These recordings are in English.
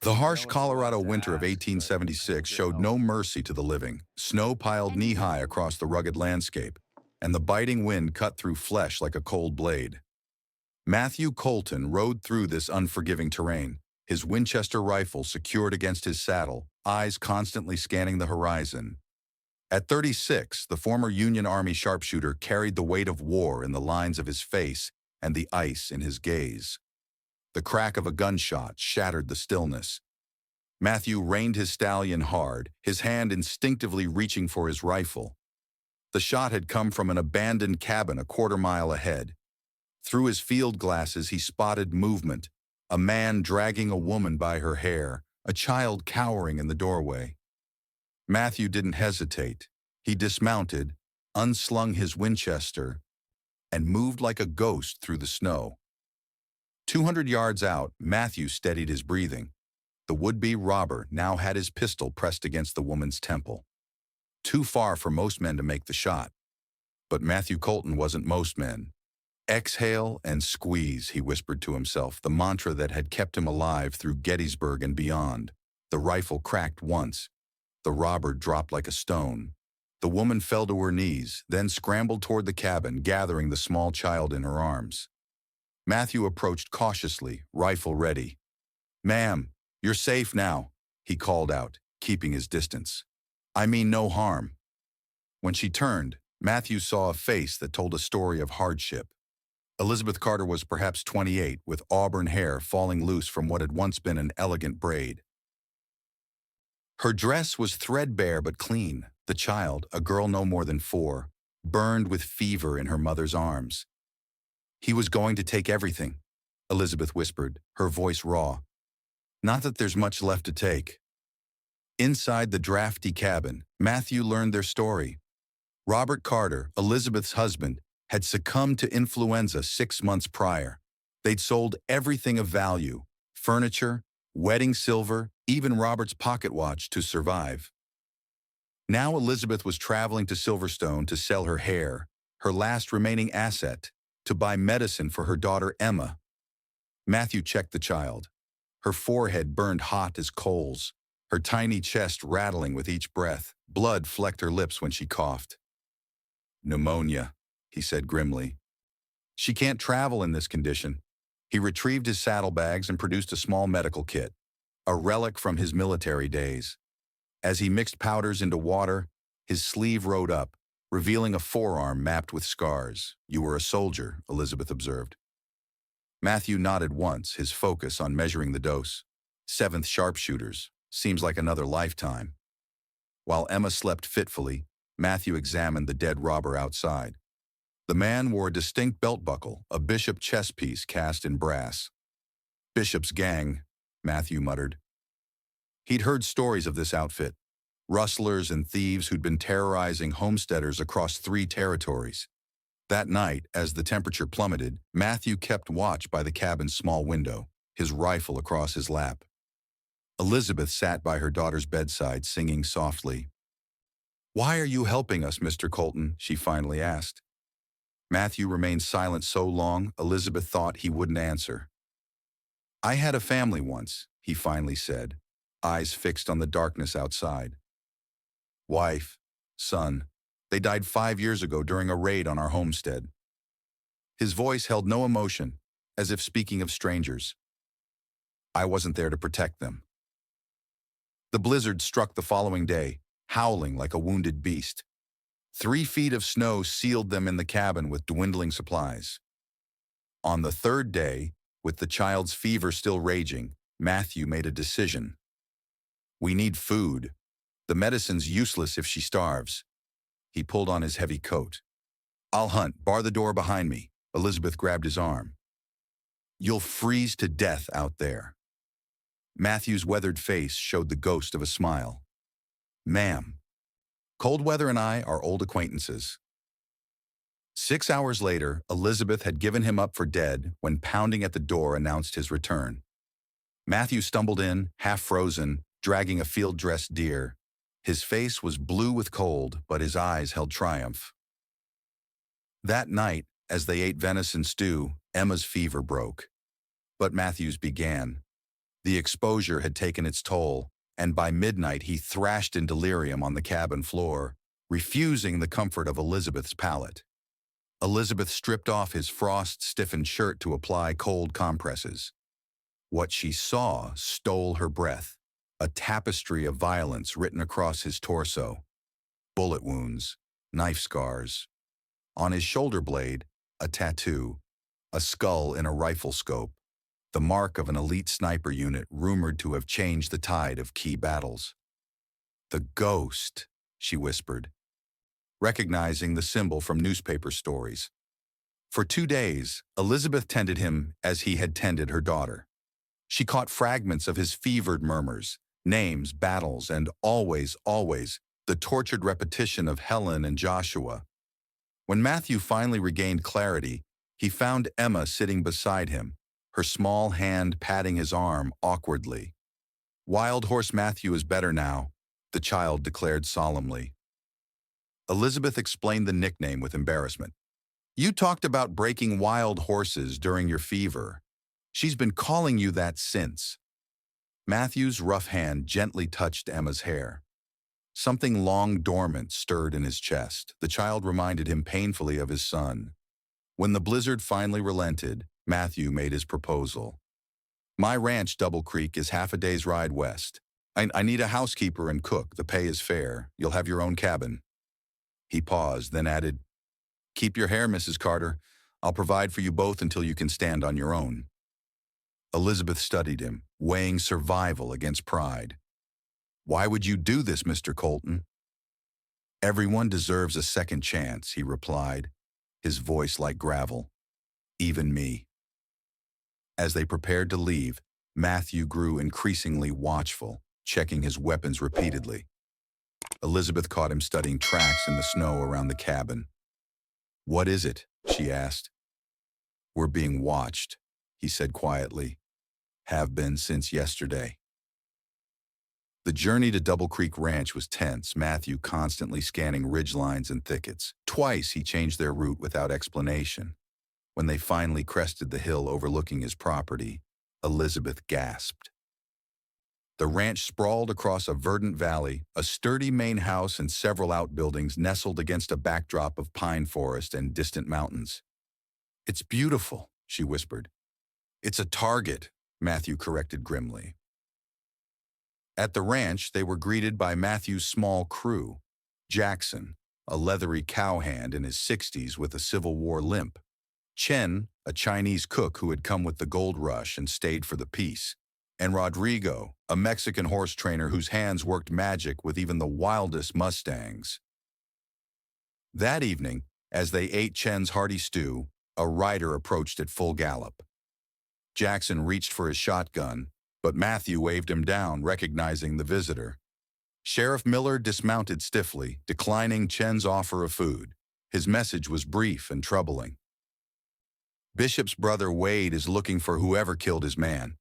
The I harsh know it's a lot Colorado to winter of ask, but I hope 1876 it showed no helps. mercy to the living. Snow piled knee-high across the rugged landscape, and the biting wind cut through flesh like a cold blade. Matthew Colton rode through this unforgiving terrain, his Winchester rifle secured against his saddle, eyes constantly scanning the horizon. At 36, the former Union Army sharpshooter carried the weight of war in the lines of his face and the ice in his gaze. The crack of a gunshot shattered the stillness. Matthew reined his stallion hard, his hand instinctively reaching for his rifle. The shot had come from an abandoned cabin a quarter-mile ahead. Through his field glasses, he spotted movement, a man dragging a woman by her hair, a child cowering in the doorway. Matthew didn't hesitate. He dismounted, unslung his Winchester, and moved like a ghost through the snow. 200 yards out, Matthew steadied his breathing. The would-be robber now had his pistol pressed against the woman's temple. Too far for most men to make the shot. But Matthew Colton wasn't most men. Exhale and squeeze, he whispered to himself, the mantra that had kept him alive through Gettysburg and beyond. The rifle cracked once. The robber dropped like a stone. The woman fell to her knees, then scrambled toward the cabin, gathering the small child in her arms. Matthew approached cautiously, rifle ready. "Ma'am, you're safe now," he called out, keeping his distance. "I mean no harm." When she turned, Matthew saw a face that told a story of hardship. Elizabeth Carter was perhaps 28, with auburn hair falling loose from what had once been an elegant braid. Her dress was threadbare but clean. The child, a girl no more than 4, burned with fever in her mother's arms. "He was going to take everything," Elizabeth whispered, her voice raw. "Not that there's much left to take." Inside the drafty cabin, Matthew learned their story. Robert Carter, Elizabeth's husband, had succumbed to influenza 6 months prior. They'd sold everything of value, furniture, wedding silver, even Robert's pocket watch to survive. Now Elizabeth was traveling to Silverstone to sell her hair, her last remaining asset, to buy medicine for her daughter Emma. Matthew checked the child. Her forehead burned hot as coals, her tiny chest rattling with each breath. Blood flecked her lips when she coughed. "Pneumonia," he said grimly. "She can't travel in this condition." He retrieved his saddlebags and produced a small medical kit, a relic from his military days. As he mixed powders into water, his sleeve rode up, revealing a forearm mapped with scars. "You were a soldier," Elizabeth observed. Matthew nodded once, his focus on measuring the dose. 7th sharpshooters. Seems like another lifetime. While Emma slept fitfully, Matthew examined the dead robber outside. The man wore a distinct belt buckle, a bishop chess piece cast in brass. "Bishop's gang," Matthew muttered. He'd heard stories of this outfit, rustlers and thieves who'd been terrorizing homesteaders across 3 territories. That night, as the temperature plummeted, Matthew kept watch by the cabin's small window, his rifle across his lap. Elizabeth sat by her daughter's bedside, singing softly. "Why are you helping us, Mr. Colton?" she finally asked. Matthew remained silent so long, Elizabeth thought he wouldn't answer. "I had a family once," he finally said, eyes fixed on the darkness outside. "Wife, son. They died 5 years ago during a raid on our homestead." His voice held no emotion, as if speaking of strangers. "I wasn't there to protect them." The blizzard struck the following day, howling like a wounded beast. 3 feet of snow sealed them in the cabin with dwindling supplies. On the 3rd day, with the child's fever still raging, Matthew made a decision. "We need food. The medicine's useless if she starves." He pulled on his heavy coat. "I'll hunt. Bar the door behind me." Elizabeth grabbed his arm. "You'll freeze to death out there." Matthew's weathered face showed the ghost of a smile. "Ma'am, cold weather and I are old acquaintances." 6 hours later, Elizabeth had given him up for dead when pounding at the door announced his return. Matthew stumbled in, half frozen, dragging a field-dressed deer. His face was blue with cold, but his eyes held triumph. That night, as they ate venison stew, Emma's fever broke. But Matthew's began. The exposure had taken its toll, and by midnight he thrashed in delirium on the cabin floor, refusing the comfort of Elizabeth's pallet. Elizabeth stripped off his frost-stiffened shirt to apply cold compresses. What she saw stole her breath, a tapestry of violence written across his torso. Bullet wounds, knife scars. On his shoulder blade, a tattoo, a skull in a rifle scope, the mark of an elite sniper unit rumored to have changed the tide of key battles. "The ghost," she whispered, recognizing the symbol from newspaper stories. For 2 days, Elizabeth tended him as he had tended her daughter. She caught fragments of his fevered murmurs, names, battles, and always, the tortured repetition of Helen and Joshua. When Matthew finally regained clarity, he found Emma sitting beside him, her small hand patting his arm awkwardly. "Wild Horse Matthew is better now," the child declared solemnly. Elizabeth explained the nickname with embarrassment. "You talked about breaking wild horses during your fever. She's been calling you that since." Matthew's rough hand gently touched Emma's hair. Something long dormant stirred in his chest. The child reminded him painfully of his son. When the blizzard finally relented, Matthew made his proposal. "My ranch, Double Creek, is half a day's ride west. I need a housekeeper and cook. The pay is fair. You'll have your own cabin." He paused, then added, "Keep your hair, Mrs. Carter. I'll provide for you both until you can stand on your own." Elizabeth studied him, weighing survival against pride. "Why would you do this, Mr. Colton?" "Everyone deserves a second chance," he replied, his voice like gravel. "Even me." As they prepared to leave, Matthew grew increasingly watchful, checking his weapons repeatedly. Elizabeth caught him studying tracks in the snow around the cabin. "What is it?" she asked. "We're being watched," he said quietly. "Have been since yesterday." The journey to Double Creek Ranch was tense, Matthew constantly scanning ridgelines and thickets. Twice he changed their route without explanation. When they finally crested the hill overlooking his property, Elizabeth gasped. The ranch sprawled across a verdant valley, a sturdy main house and several outbuildings nestled against a backdrop of pine forest and distant mountains. "It's beautiful," she whispered. "It's a target," Matthew corrected grimly. At the ranch, they were greeted by Matthew's small crew. Jackson, a leathery cowhand in his 60s with a Civil War limp. Chen, a Chinese cook who had come with the gold rush and stayed for the peace. And Rodrigo, a Mexican horse trainer whose hands worked magic with even the wildest mustangs. That evening, as they ate Chen's hearty stew, a rider approached at full gallop. Jackson reached for his shotgun, but Matthew waved him down, recognizing the visitor. Sheriff Miller dismounted stiffly, declining Chen's offer of food. His message was brief and troubling. "Bishop's brother Wade is looking for whoever killed his man.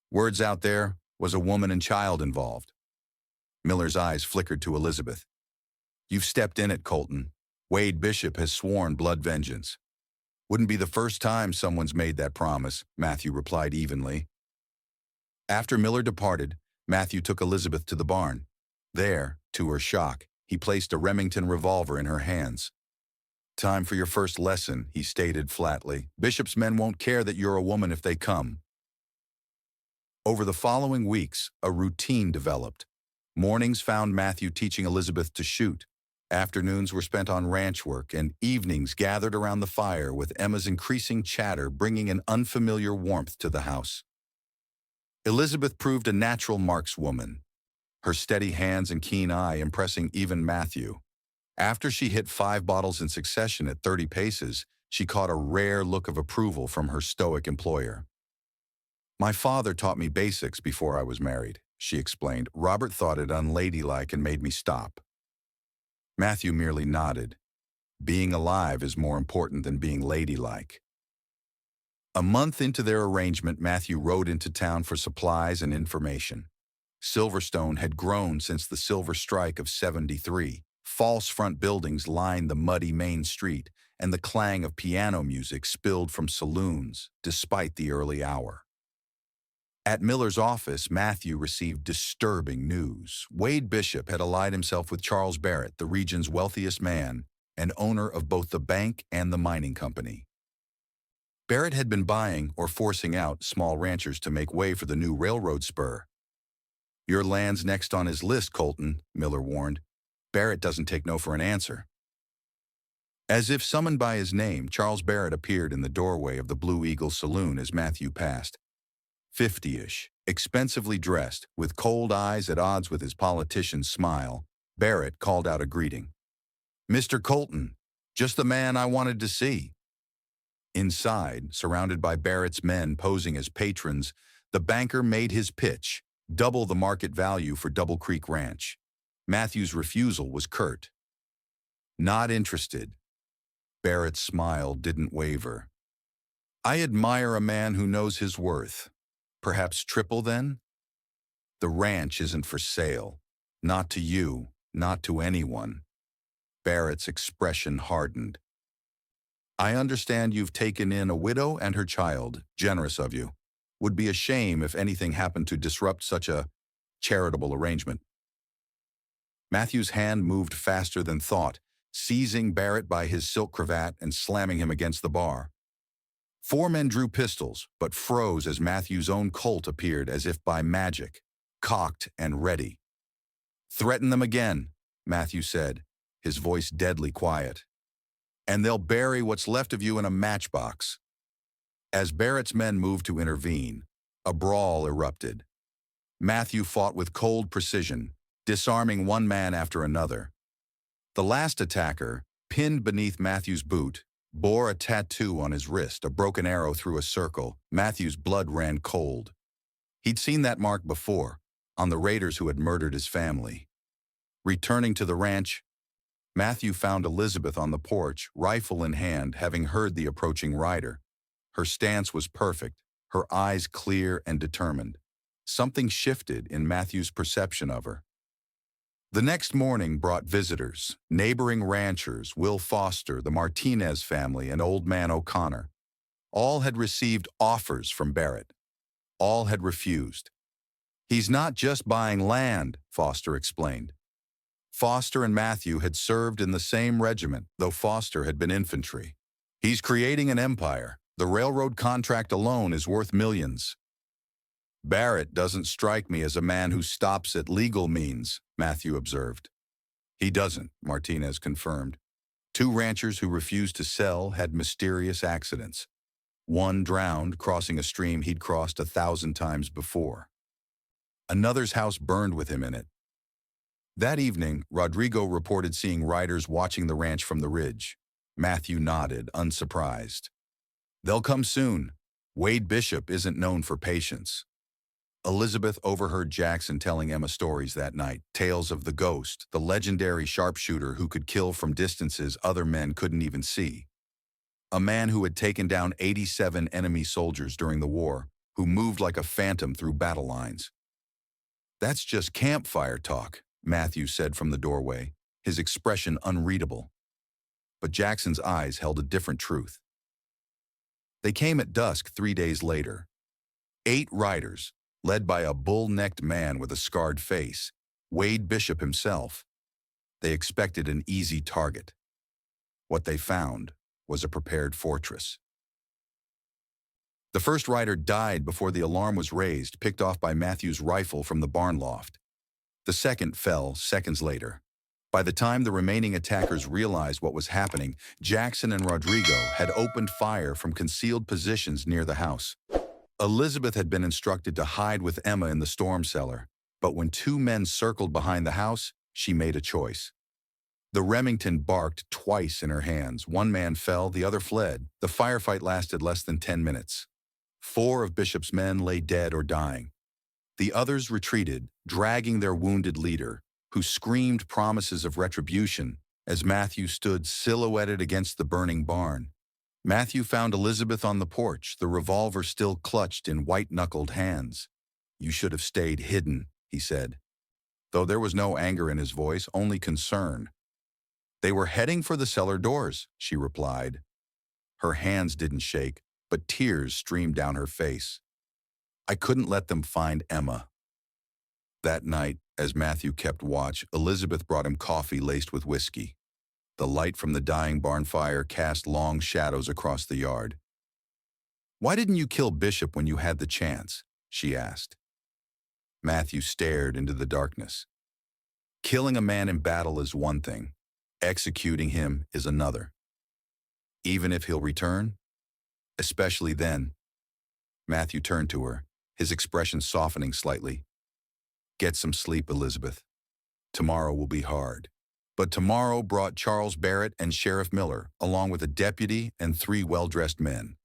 Words out there was a woman and child involved." Miller's eyes flickered to Elizabeth. "You've stepped in it, Colton. Wade Bishop has sworn blood vengeance." "Wouldn't be the first time someone's made that promise," Matthew replied evenly. After Miller departed, Matthew took Elizabeth to the barn. There, to her shock, he placed a Remington revolver in her hands. "Time for your first lesson," he stated flatly. "Bishop's men won't care that you're a woman if they come." Over the following weeks, a routine developed. Mornings found Matthew teaching Elizabeth to shoot. Afternoons were spent on ranch work, and evenings gathered around the fire with Emma's increasing chatter bringing an unfamiliar warmth to the house. Elizabeth proved a natural markswoman, her steady hands and keen eye impressing even Matthew. After she hit 5 bottles in succession at 30 paces, she caught a rare look of approval from her stoic employer. "My father taught me basics before I was married," she explained. "Robert thought it unladylike and made me stop." Matthew merely nodded. Being alive is more important than being ladylike. A month into their arrangement, Matthew rode into town for supplies and information. Silverstone had grown since the Silver Strike of '73. False front buildings lined the muddy main street, and the clang of piano music spilled from saloons, despite the early hour. At Miller's office, Matthew received disturbing news. Wade Bishop had allied himself with Charles Barrett, the region's wealthiest man, and owner of both the bank and the mining company. Barrett had been buying or forcing out small ranchers to make way for the new railroad spur. "Your land's next on his list, Colton," Miller warned. "Barrett doesn't take no for an answer." As if summoned by his name, Charles Barrett appeared in the doorway of the Blue Eagle Saloon as Matthew passed. 50-ish, expensively dressed, with cold eyes at odds with his politician's smile, Barrett called out a greeting. "Mr. Colton, just the man I wanted to see." Inside, surrounded by Barrett's men posing as patrons, the banker made his pitch, double the market value for Double Creek Ranch. Matthew's refusal was curt. "Not interested." Barrett's smile didn't waver. "I admire a man who knows his worth. Perhaps triple, then?" "The ranch isn't for sale. Not to you, not to anyone." Barrett's expression hardened. "I understand you've taken in a widow and her child. Generous of you. Would be a shame if anything happened to disrupt such a charitable arrangement." Matthew's hand moved faster than thought, seizing Barrett by his silk cravat and slamming him against the bar. 4 men drew pistols, but froze as Matthew's own Colt appeared as if by magic, cocked and ready. "Threaten them again," Matthew said, his voice deadly quiet. "And they'll bury what's left of you in a matchbox." As Barrett's men moved to intervene, a brawl erupted. Matthew fought with cold precision, disarming one man after another. The last attacker, pinned beneath Matthew's boot, bore a tattoo on his wrist, a broken arrow through a circle. Matthew's blood ran cold. He'd seen that mark before, on the raiders who had murdered his family. Returning to the ranch, Matthew found Elizabeth on the porch, rifle in hand, having heard the approaching rider. Her stance was perfect, her eyes clear and determined. Something shifted in Matthew's perception of her. The next morning brought visitors, neighboring ranchers, Will Foster, the Martinez family, and Old Man O'Connor. All had received offers from Barrett. All had refused. "He's not just buying land," Foster explained. Foster and Matthew had served in the same regiment, though Foster had been infantry. "He's creating an empire. The railroad contract alone is worth millions." "Barrett doesn't strike me as a man who stops at legal means," Matthew observed. "He doesn't," Martinez confirmed. 2 ranchers who refused to sell had mysterious accidents. One drowned crossing a stream he'd crossed 1,000 times before. Another's house burned with him in it. That evening, Rodrigo reported seeing riders watching the ranch from the ridge. Matthew nodded, unsurprised. "They'll come soon. Wade Bishop isn't known for patience." Elizabeth overheard Jackson telling Emma stories that night, tales of the ghost, the legendary sharpshooter who could kill from distances other men couldn't even see. A man who had taken down 87 enemy soldiers during the war, who moved like a phantom through battle lines. "That's just campfire talk," Matthew said from the doorway, his expression unreadable. But Jackson's eyes held a different truth. They came at dusk 3 days later. 8 riders, led by a bull-necked man with a scarred face, Wade Bishop himself. They expected an easy target. What they found was a prepared fortress. The first rider died before the alarm was raised, picked off by Matthew's rifle from the barn loft. The second fell seconds later. By the time the remaining attackers realized what was happening, Jackson and Rodrigo had opened fire from concealed positions near the house. Elizabeth had been instructed to hide with Emma in the storm cellar, but when 2 men circled behind the house, she made a choice. The Remington barked twice in her hands. One man fell, the other fled. The firefight lasted less than 10 minutes. 4 of Bishop's men lay dead or dying. The others retreated, dragging their wounded leader, who screamed promises of retribution as Matthew stood silhouetted against the burning barn. Matthew found Elizabeth on the porch, the revolver still clutched in white-knuckled hands. "You should have stayed hidden," he said, though there was no anger in his voice, only concern. "They were heading for the cellar doors," she replied. Her hands didn't shake, but tears streamed down her face. I couldn't let them find Emma. That night, as Matthew kept watch, Elizabeth brought him coffee laced with whiskey. The light from the dying barn fire cast long shadows across the yard. "Why didn't you kill Bishop when you had the chance?" she asked. Matthew stared into the darkness. Killing a man in battle is one thing. Executing him is another. Even if he'll return? Especially then. Matthew turned to her, his expression softening slightly. "Get some sleep, Elizabeth. Tomorrow will be hard." But tomorrow brought Charles Barrett and Sheriff Miller, along with a deputy and 3 well-dressed men.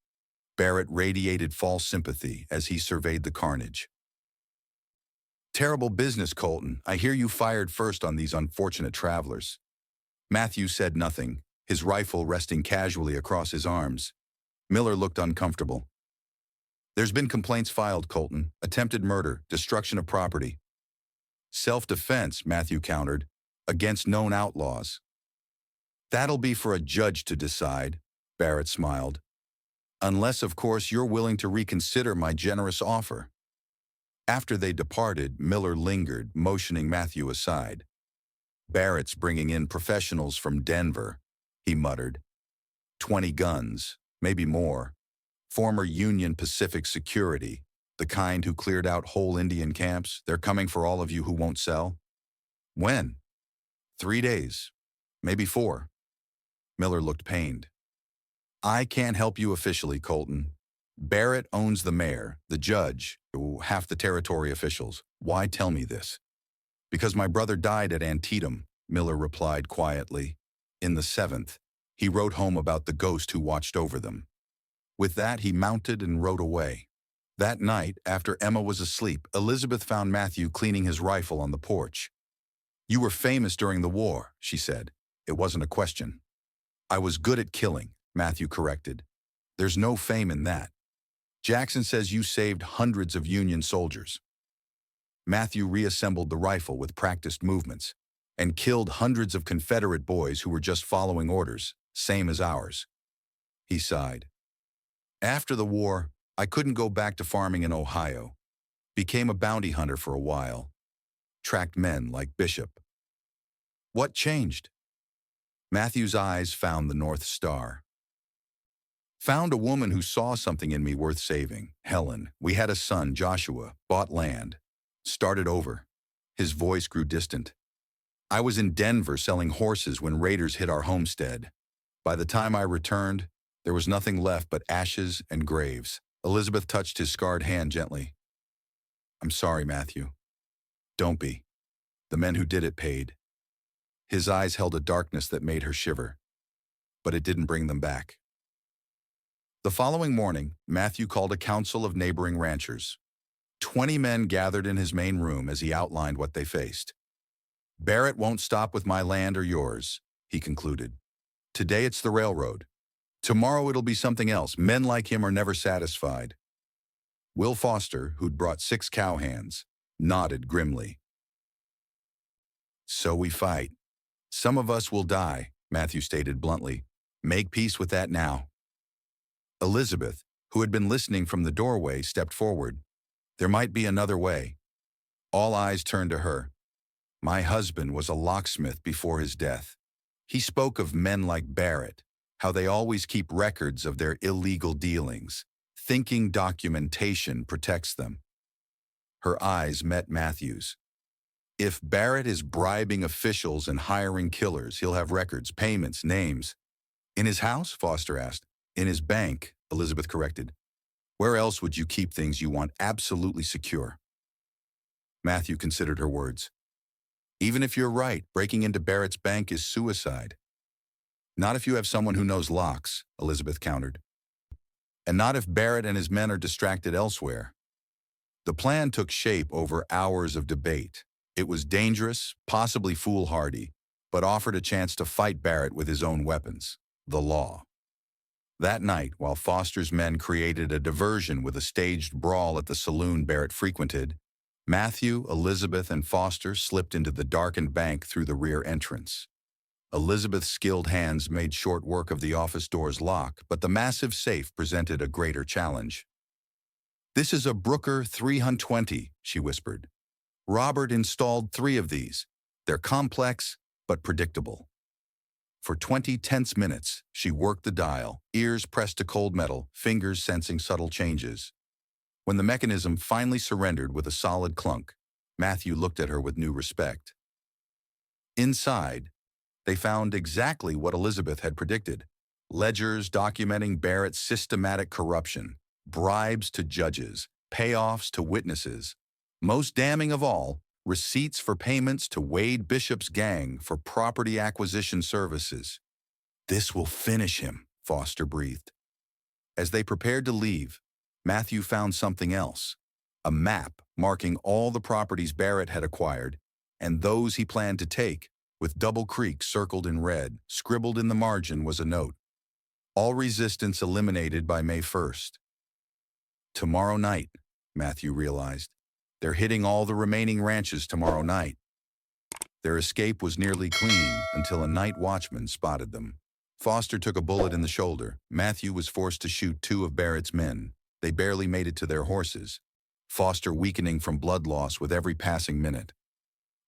Barrett radiated false sympathy as he surveyed the carnage. "Terrible business, Colton. I hear you fired first on these unfortunate travelers." Matthew said nothing, his rifle resting casually across his arms. Miller looked uncomfortable. "There's been complaints filed, Colton. Attempted murder, destruction of property." "Self-defense," Matthew countered, "against known outlaws." "That'll be for a judge to decide," Barrett smiled. "Unless, of course, you're willing to reconsider my generous offer." After they departed, Miller lingered, motioning Matthew aside. "Barrett's bringing in professionals from Denver," he muttered. 20 guns, maybe more. Former Union Pacific security, the kind who cleared out whole Indian camps. They're coming for all of you who won't sell." "When?" 3 days, maybe 4. Miller looked pained. "I can't help you officially, Colton. Barrett owns the mayor, the judge, half the territory officials. Why tell me this?" "Because my brother died at Antietam," Miller replied quietly. "In the 7th, he wrote home about the ghost who watched over them." With that, he mounted and rode away. That night, after Emma was asleep, Elizabeth found Matthew cleaning his rifle on the porch. "You were famous during the war," she said. It wasn't a question. "I was good at killing," Matthew corrected. "There's no fame in that. Jackson says you saved hundreds of Union soldiers." Matthew reassembled the rifle with practiced movements and killed hundreds of Confederate boys who were just following orders, same as ours. He sighed. "After the war, I couldn't go back to farming in Ohio. Became a bounty hunter for a while. Tracked men like Bishop." "What changed?" Matthew's eyes found the North Star. "Found a woman who saw something in me worth saving, Helen. We had a son, Joshua, bought land. Started over." His voice grew distant. "I was in Denver selling horses when raiders hit our homestead. By the time I returned, there was nothing left but ashes and graves." Elizabeth touched his scarred hand gently. "I'm sorry, Matthew." "Don't be. The men who did it paid." His eyes held a darkness that made her shiver. But it didn't bring them back. The following morning, Matthew called a council of neighboring ranchers. 20 men gathered in his main room as he outlined what they faced. "Barrett won't stop with my land or yours," he concluded. "Today it's the railroad. Tomorrow it'll be something else. Men like him are never satisfied." Will Foster, who'd brought 6 cowhands, nodded grimly. "So we fight. Some of us will die," Matthew stated bluntly. "Make peace with that now." Elizabeth, who had been listening from the doorway, stepped forward. "There might be another way." All eyes turned to her. "My husband was a locksmith before his death. He spoke of men like Barrett, how they always keep records of their illegal dealings, thinking documentation protects them." Her eyes met Matthew's. "If Barrett is bribing officials and hiring killers, he'll have records, payments, names." "In his house?" Foster asked. "In his bank," Elizabeth corrected. "Where else would you keep things you want absolutely secure?" Matthew considered her words. "Even if you're right, breaking into Barrett's bank is suicide." "Not if you have someone who knows locks," Elizabeth countered. "And not if Barrett and his men are distracted elsewhere." The plan took shape over hours of debate. It was dangerous, possibly foolhardy, but offered a chance to fight Barrett with his own weapons, the law. That night, while Foster's men created a diversion with a staged brawl at the saloon Barrett frequented, Matthew, Elizabeth, and Foster slipped into the darkened bank through the rear entrance. Elizabeth's skilled hands made short work of the office door's lock, but the massive safe presented a greater challenge. "This is a Brooker 320, she whispered. Robert installed 3 of these. They're complex, but predictable. For 20 tense minutes, she worked the dial, ears pressed to cold metal, fingers sensing subtle changes. When the mechanism finally surrendered with a solid clunk, Matthew looked at her with new respect. Inside, they found exactly what Elizabeth had predicted. Ledgers documenting Barrett's systematic corruption, bribes to judges, payoffs to witnesses. Most damning of all, receipts for payments to Wade Bishop's gang for property acquisition services. "This will finish him," Foster breathed. As they prepared to leave, Matthew found something else. A map marking all the properties Barrett had acquired and those he planned to take, with Double Creek circled in red. Scribbled in the margin was a note. "All resistance eliminated by May 1st. Tomorrow night, Matthew realized. They're hitting all the remaining ranches tomorrow night. Their escape was nearly clean until a night watchman spotted them. Foster took a bullet in the shoulder. Matthew was forced to shoot 2 of Barrett's men. They barely made it to their horses, Foster weakening from blood loss with every passing minute.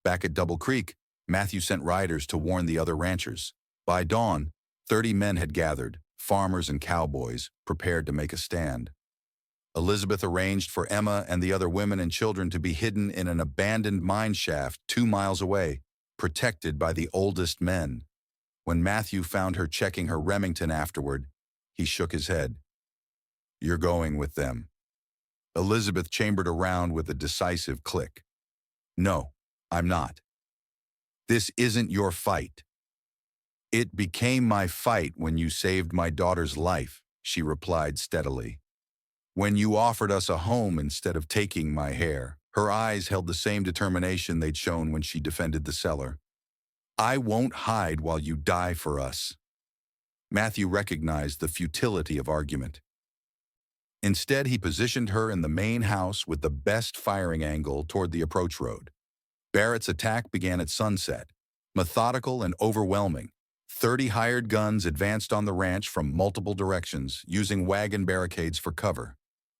Back at Double Creek, Matthew sent riders to warn the other ranchers. By dawn, 30 men had gathered, farmers and cowboys, prepared to make a stand. Elizabeth arranged for Emma and the other women and children to be hidden in an abandoned mine shaft 2 miles away, protected by the oldest men. When Matthew found her checking her Remington afterward, he shook his head. "You're going with them." Elizabeth chambered around with a decisive click. "No, I'm not. This isn't your fight." "It became my fight when you saved my daughter's life," she replied steadily. "When you offered us a home instead of taking my hair." Her eyes held the same determination they'd shown when she defended the cellar. "I won't hide while you die for us." Matthew recognized the futility of argument. Instead, he positioned her in the main house with the best firing angle toward the approach road. Barrett's attack began at sunset, methodical and overwhelming. 30 hired guns advanced on the ranch from multiple directions, using wagon barricades for cover.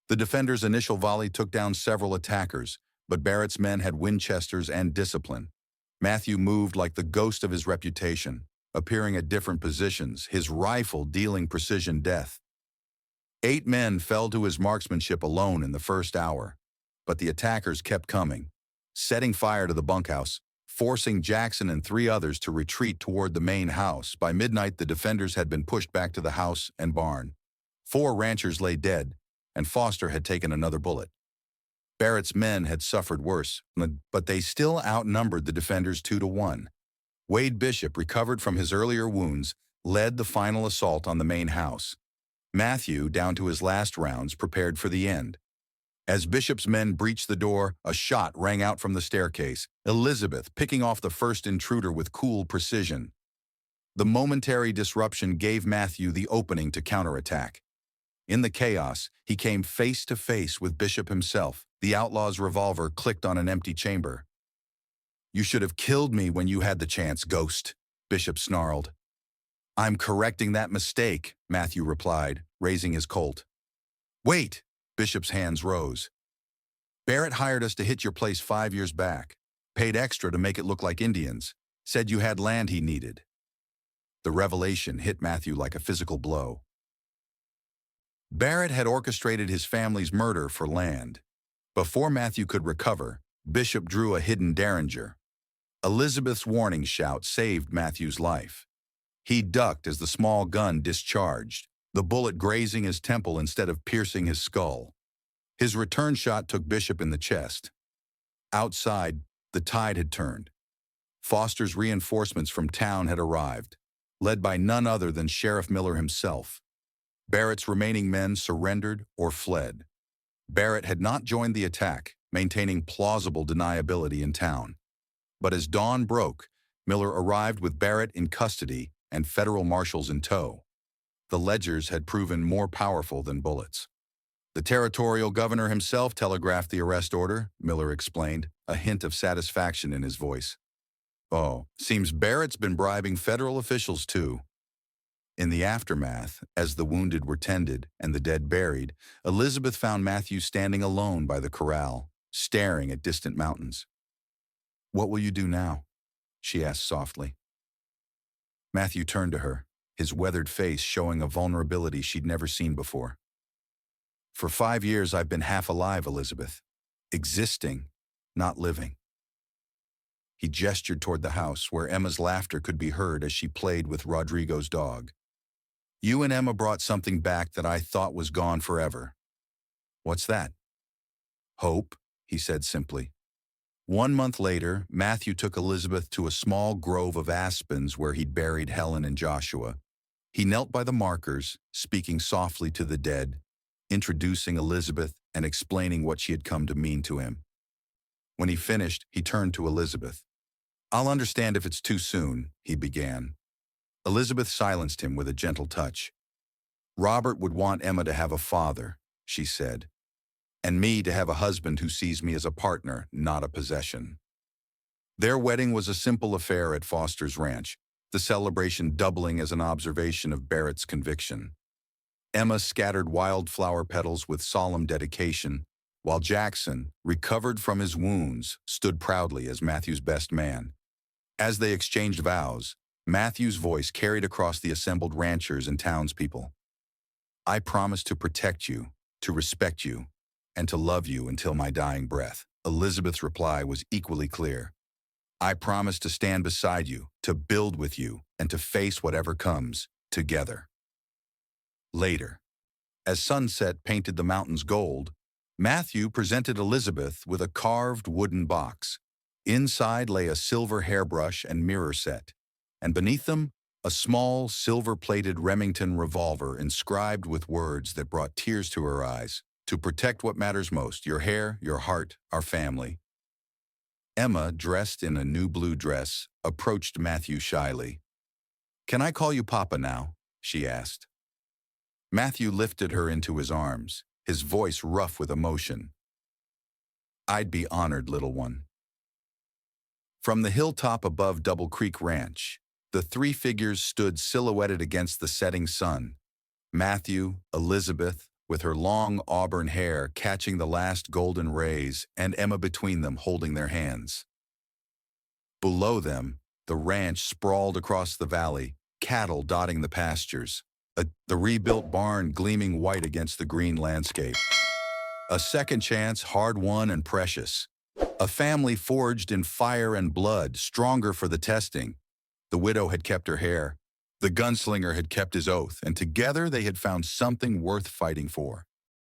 The defenders' initial volley took down several attackers, but Barrett's men had Winchesters and discipline. Matthew moved like the ghost of his reputation, appearing at different positions, his rifle dealing precision death. 8 men fell to his marksmanship alone in the first hour, but the attackers kept coming, setting fire to the bunkhouse, forcing Jackson and 3 others to retreat toward the main house. By midnight, the defenders had been pushed back to the house and barn. 4 ranchers lay dead, and Foster had taken another bullet. Barrett's men had suffered worse, but they still outnumbered the defenders 2-1. Wade Bishop, recovered from his earlier wounds, led the final assault on the main house. Matthew, down to his last rounds, prepared for the end. As Bishop's men breached the door, a shot rang out from the staircase, Elizabeth picking off the first intruder with cool precision. The momentary disruption gave Matthew the opening to counterattack. In the chaos, he came face to face with Bishop himself. The outlaw's revolver clicked on an empty chamber. "You should have killed me when you had the chance, Ghost," Bishop snarled. "I'm correcting that mistake," Matthew replied, raising his Colt. "Wait!" Bishop's hands rose. "Barrett hired us to hit your place 5 years back. Paid extra to make it look like Indians. Said you had land he needed." The revelation hit Matthew like a physical blow. Barrett had orchestrated his family's murder for land. Before Matthew could recover, Bishop drew a hidden derringer. Elizabeth's warning shout saved Matthew's life. He ducked as the small gun discharged, the bullet grazing his temple instead of piercing his skull. His return shot took Bishop in the chest. Outside, the tide had turned. Foster's reinforcements from town had arrived, led by none other than Sheriff Miller himself. Barrett's remaining men surrendered or fled. Barrett had not joined the attack, maintaining plausible deniability in town. But as dawn broke, Miller arrived with Barrett in custody and federal marshals in tow. The ledgers had proven more powerful than bullets. "The territorial governor himself telegraphed the arrest order," Miller explained, a hint of satisfaction in his voice. "Oh, seems Barrett's been bribing federal officials too." In the aftermath, as the wounded were tended and the dead buried, Elizabeth found Matthew standing alone by the corral, staring at distant mountains. "What will you do now?" she asked softly. Matthew turned to her, his weathered face showing a vulnerability she'd never seen before. "For 5 years I've been half alive, Elizabeth. Existing, not living." He gestured toward the house, where Emma's laughter could be heard as she played with Rodrigo's dog. "You and Emma brought something back that I thought was gone forever." "What's that?" "Hope," he said simply. 1 month later, Matthew took Elizabeth to a small grove of aspens where he'd buried Helen and Joshua. He knelt by the markers, speaking softly to the dead, introducing Elizabeth and explaining what she had come to mean to him. When he finished, he turned to Elizabeth. "I'll understand if it's too soon," he began. Elizabeth silenced him with a gentle touch. "Robert would want Emma to have a father," she said, "and me to have a husband who sees me as a partner, not a possession." Their wedding was a simple affair at Foster's ranch, the celebration doubling as an observation of Barrett's conviction. Emma scattered wildflower petals with solemn dedication, while Jackson, recovered from his wounds, stood proudly as Matthew's best man. As they exchanged vows, Matthew's voice carried across the assembled ranchers and townspeople. "I promise to protect you, to respect you, and to love you until my dying breath." Elizabeth's reply was equally clear. "I promise to stand beside you, to build with you, and to face whatever comes, together." Later, as sunset painted the mountains gold, Matthew presented Elizabeth with a carved wooden box. Inside lay a silver hairbrush and mirror set, and beneath them, a small, silver-plated Remington revolver inscribed with words that brought tears to her eyes. "To protect what matters most, your hair, your heart, our family." Emma, dressed in a new blue dress, approached Matthew shyly. "Can I call you Papa now?" she asked. Matthew lifted her into his arms, his voice rough with emotion. "I'd be honored, little one." From the hilltop above Double Creek Ranch, the three figures stood silhouetted against the setting sun. Matthew, Elizabeth, with her long auburn hair catching the last golden rays, and Emma between them holding their hands. Below them, the ranch sprawled across the valley, cattle dotting the pastures, the rebuilt barn gleaming white against the green landscape. A second chance, hard-won and precious. A family forged in fire and blood, stronger for the testing. The widow had kept her hair. The gunslinger had kept his oath, and together they had found something worth fighting for.